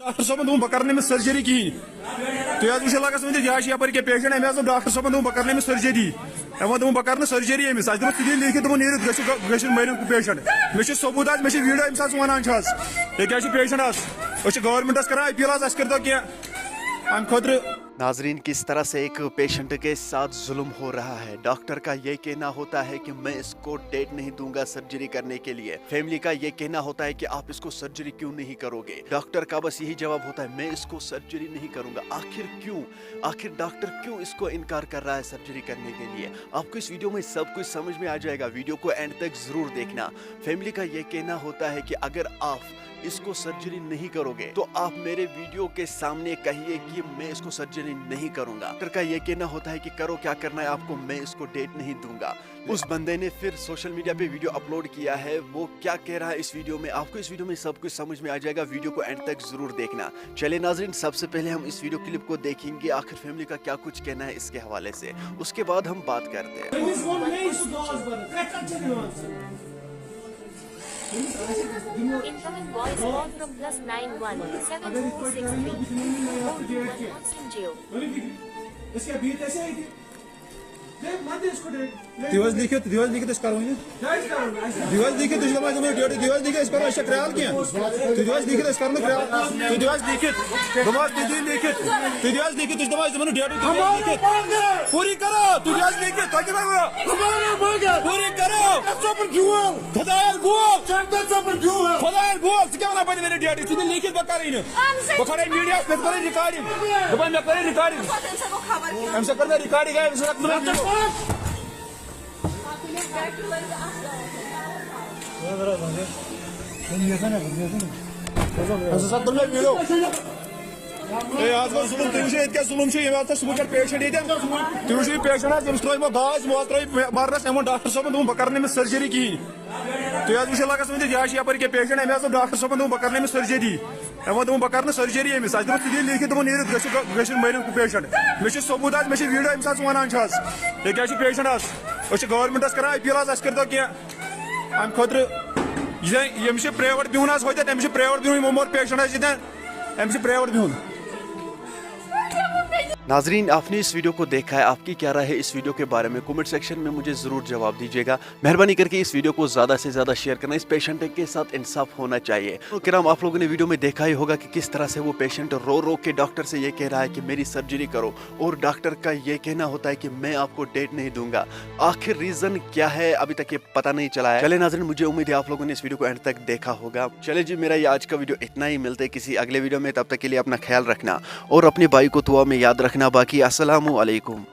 Doctor साहब बह कर सर्जरी कहीं तुम लगस वन यह यप पेशेंट अमे डॉक्टर साहब बह कर सर्जरी बह कर सर्जरी अमिस लिखित ग मर पेशेंट मे सबूत मे वीडियो अमिस वन ये पेशेंट गवर्नमेंटस कर अपील कर दो कह अम खुद नाजरीन, किस तरह से एक पेशेंट के साथ जुल्म हो रहा है। डॉक्टर का ये कहना होता है कि मैं इसको डेट नहीं दूंगा सर्जरी करने के लिए। फैमिली का ये कहना होता है कि आप इसको सर्जरी क्यों नहीं करोगे। डॉक्टर का बस यही जवाब होता है, मैं इसको सर्जरी नहीं करूंगा। आखिर क्यों? आखिर डॉक्टर क्यों इसको इनकार कर रहा है सर्जरी करने के लिए? आपको इस वीडियो में सब कुछ समझ में आ जाएगा। वीडियो को एंड तक जरूर देखना। फैमिली का ये कहना होता है कि अगर आप इसको सर्जरी नहीं करोगे तो आप मेरे वीडियो के सामने कहिए कि मैं इसको सर्जरी नहीं करूंगा। डॉक्टर का ये कहना होता है कि करो क्या करना है आपको, मैं इसको डेट नहीं दूंगा। उस बंदे ने फिर सोशल मीडिया पे वीडियो अपलोड किया है। वो क्या कह रहा है इस वीडियो में, आपको इस वीडियो में सब कुछ समझ में आ जाएगा। वीडियो को एंड तक जरूर देखना। चलिए नाज़रीन, सबसे पहले हम इस वीडियो क्लिप को देखेंगे, आखिर फैमिली का क्या कुछ कहना है इसके हवाले से। उसके बाद हम बात करते हैं। Incoming voice call from +91 7463 0 दिवस लिखित करो दिवस लिखित डेट दिवस लिखित करो ख्याल क्या दिवस लिखित कर दिवस लिखित दिवस लिखित डेट पूरी करो दिवस लिखित पूरी करो खुदायन बोल क्या पे मेरे डेट लिखित बह कर मीडिया रिकॉर्डिंग मे कर रिकॉर्डिंग अम से कर रिकॉर्डिंग पेशेंट पेशेंट गाज मो मरनस डॉक्टर साहब बह कर सर्जरी कहीं तुम लगस वन यह यप पेशेंट अमे डॉक्टर साहब बह कर सर्जरी बह कर सर्जरी अमिस लिखित ग मर पेशेंट मे सबूत मे वीडियो अमिस वन ये पेशेंट गवर्नमेंटस कर अपील कर दो कह अम खुद यम प्राइवेट बिहुन होते Amish private बिहुन more patient Amish private बिहुन। नाजरीन, आपने इस वीडियो को देखा है, आपकी क्या राय है इस वीडियो के बारे में? कमेंट सेक्शन में मुझे ज़रूर जवाब दीजिएगा। मेहरबानी करके इस वीडियो को ज़्यादा से ज़्यादा शेयर करना। इस पेशेंट के साथ इंसाफ होना चाहिए। तो किराम, आप लोगों ने वीडियो में देखा ही होगा कि किस तरह से वो पेशेंट रो रो के डॉक्टर से ये कह रहा है कि मेरी सर्जरी करो, और डॉक्टर का ये कहना होता है कि मैं आपको डेट नहीं दूंगा। आखिर रीज़न क्या है अभी तक ये पता नहीं चला है। चले नाजरीन, मुझे उम्मीद है आप लोगों ने इस वीडियो को एंड तक देखा होगा। चले जी, मेरा ये आज का वीडियो इतना ही। मिलते किसी अगले वीडियो में, तब तक के लिए अपना ख्याल रखना और अपने भाई को दुआ में याद रखना। बाकी अस्सलामु अलैकुम।